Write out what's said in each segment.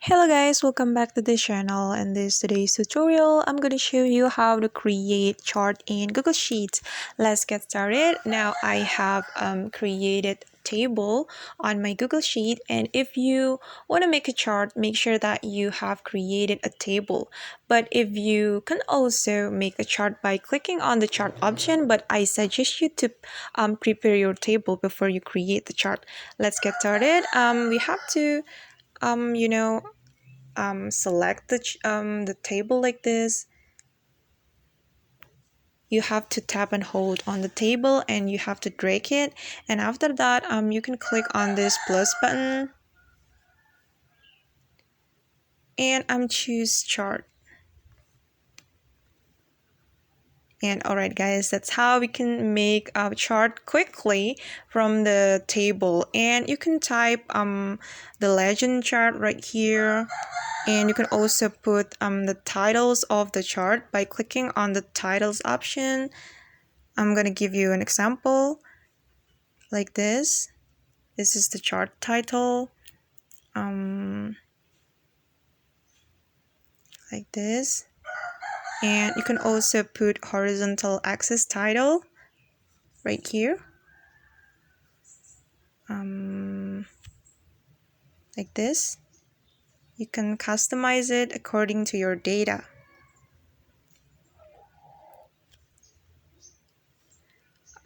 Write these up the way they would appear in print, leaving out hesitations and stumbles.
Hello guys, welcome back to the channel. In this today's tutorial, I'm going to show you how to create chart in Google Sheets. Let's get started. Now I have created table on my Google Sheet, and if you want to make a chart, make sure that you have created a table. But if you can also make a chart by clicking on the chart option, but I suggest you to prepare your table before you create the chart. Let's get started. We have to um you know select the table like this. You have to tap and hold on the table and you have to drag it, and after that you can click on this plus button and choose chart. And alright guys, that's how we can make a chart quickly from the table. And you can type the legend chart right here, and you can also put the titles of the chart by clicking on the titles option. I'm gonna give you an example like this. This is the chart title, like this. And you can also put horizontal axis title right here, like this. You can customize it according to your data.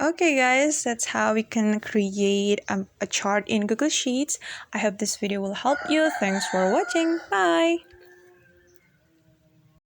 Okay guys, that's how we can create a chart in Google Sheets. I hope this video will help you. Thanks for watching. Bye.